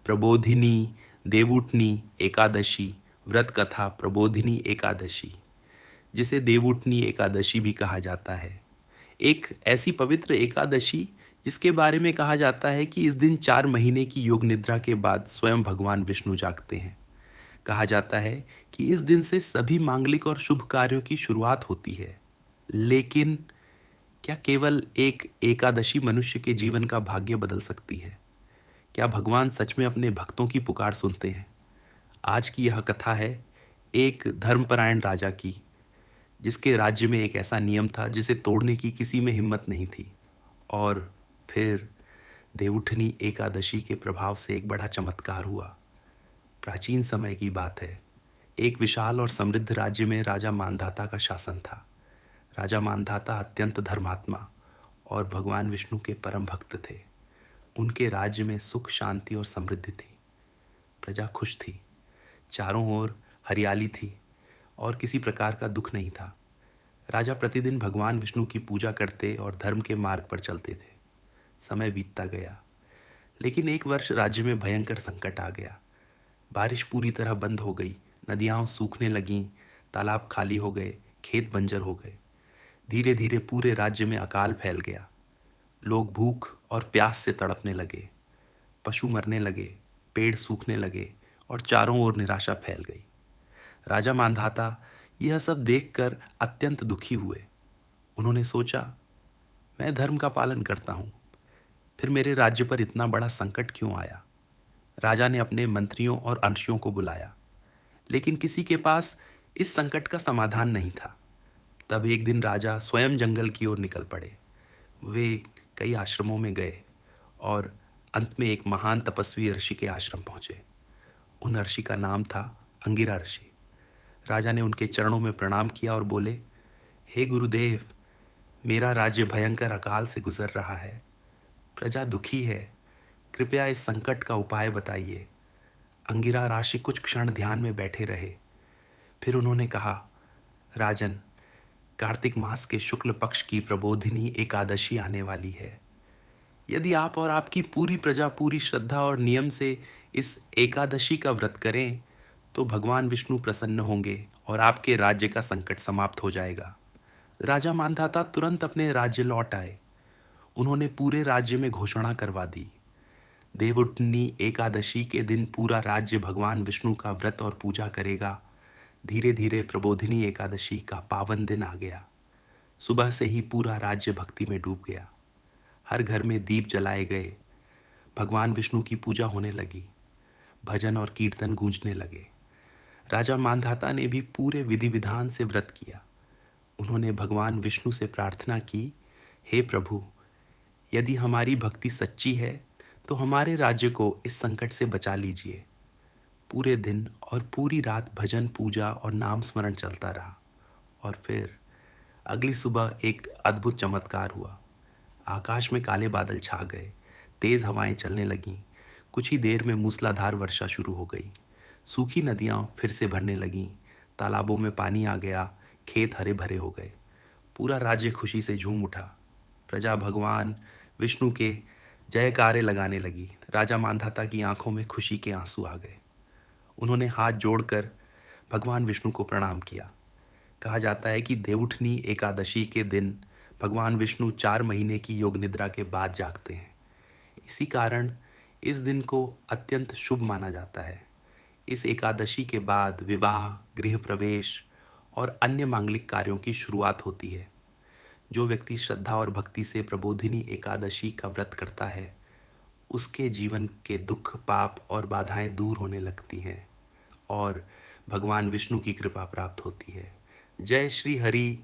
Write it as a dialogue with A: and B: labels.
A: प्रबोधिनी देवउठनी एकादशी व्रत कथा प्रबोधिनी एकादशी, जिसे देवउठनी एकादशी भी कहा जाता है। एक ऐसी पवित्र एकादशी जिसके बारे में कहा जाता है कि इस दिन 4 महीने की योग निद्रा के बाद स्वयं भगवान विष्णु जागते हैं। कहा जाता है कि इस दिन से सभी मांगलिक और शुभ कार्यों की शुरुआत होती है। लेकिन क्या केवल एक एकादशी मनुष्य के जीवन का भाग्य बदल सकती है? क्या भगवान सच में अपने भक्तों की पुकार सुनते हैं? आज की यह कथा है एक धर्मपरायण राजा की, जिसके राज्य में एक ऐसा नियम था जिसे तोड़ने की किसी में हिम्मत नहीं थी। और फिर देवउठनी एकादशी के प्रभाव से एक बड़ा चमत्कार हुआ। प्राचीन समय की बात है। एक विशाल और समृद्ध राज्य में राजा मानधाता का शासन था। राजा मानधाता अत्यंत धर्मात्मा और भगवान विष्णु के परम भक्त थे। उनके राज्य में सुख, शांति और समृद्धि थी। प्रजा खुश थी, चारों ओर हरियाली थी और किसी प्रकार का दुख नहीं था। राजा प्रतिदिन भगवान विष्णु की पूजा करते और धर्म के मार्ग पर चलते थे। समय बीतता गया, लेकिन एक वर्ष राज्य में भयंकर संकट आ गया। बारिश पूरी तरह बंद हो गई, नदियाँ सूखने लगीं, तालाब खाली हो गए, खेत बंजर हो गए। धीरे धीरे पूरे राज्य में अकाल फैल गया। लोग भूख और प्यास से तड़पने लगे, पशु मरने लगे, पेड़ सूखने लगे और चारों ओर निराशा फैल गई। राजा मांधाता यह सब देखकर अत्यंत दुखी हुए। उन्होंने सोचा, मैं धर्म का पालन करता हूँ, फिर मेरे राज्य पर इतना बड़ा संकट क्यों आया? राजा ने अपने मंत्रियों और अंशियों को बुलाया, लेकिन किसी के पास इस संकट का समाधान नहीं था। तब एक दिन राजा स्वयं जंगल की ओर निकल पड़े। वे कई आश्रमों में गए और अंत में एक महान तपस्वी ऋषि के आश्रम पहुंचे। उन ऋषि का नाम था अंगिरा ऋषि। राजा ने उनके चरणों में प्रणाम किया और बोले, हे गुरुदेव, मेरा राज्य भयंकर अकाल से गुजर रहा है। प्रजा दुखी है, कृपया इस संकट का उपाय बताइए। अंगिरा ऋषि कुछ क्षण ध्यान में बैठे रहे। फिर उन्होंने कहा, राजन, कार्तिक मास के शुक्ल पक्ष की प्रबोधिनी एकादशी आने वाली है। यदि आप और आपकी पूरी प्रजा पूरी श्रद्धा और नियम से इस एकादशी का व्रत करें तो भगवान विष्णु प्रसन्न होंगे और आपके राज्य का संकट समाप्त हो जाएगा। राजा मानधाता तुरंत अपने राज्य लौट आए। उन्होंने पूरे राज्य में घोषणा करवा दी, देवउठनी एकादशी के दिन पूरा राज्य भगवान विष्णु का व्रत और पूजा करेगा। धीरे धीरे प्रबोधिनी एकादशी का पावन दिन आ गया। सुबह से ही पूरा राज्य भक्ति में डूब गया। हर घर में दीप जलाए गए, भगवान विष्णु की पूजा होने लगी, भजन और कीर्तन गूंजने लगे। राजा मानधाता ने भी पूरे विधि विधान से व्रत किया। उन्होंने भगवान विष्णु से प्रार्थना की, हे प्रभु, यदि हमारी भक्ति सच्ची है तो हमारे राज्य को इस संकट से बचा लीजिए। पूरे दिन और पूरी रात भजन, पूजा और नाम स्मरण चलता रहा। और फिर अगली सुबह एक अद्भुत चमत्कार हुआ। आकाश में काले बादल छा गए, तेज हवाएं चलने लगीं। कुछ ही देर में मूसलाधार वर्षा शुरू हो गई। सूखी नदियां फिर से भरने लगीं, तालाबों में पानी आ गया, खेत हरे भरे हो गए। पूरा राज्य खुशी से झूम उठा। प्रजा भगवान विष्णु के जयकारे लगाने लगी। राजा मानधाता की आंखों में खुशी के आंसू आ गए। उन्होंने हाथ जोड़कर भगवान विष्णु को प्रणाम किया। कहा जाता है कि देवउठनी एकादशी के दिन भगवान विष्णु 4 महीने की योग निद्रा के बाद जागते हैं। इसी कारण इस दिन को अत्यंत शुभ माना जाता है। इस एकादशी के बाद विवाह, गृह प्रवेश और अन्य मांगलिक कार्यों की शुरुआत होती है। जो व्यक्ति श्रद्धा और भक्ति से प्रबोधिनी एकादशी का व्रत करता है, उसके जीवन के दुख, पाप और बाधाएं दूर होने लगती हैं और भगवान विष्णु की कृपा प्राप्त होती है। जय श्री हरि।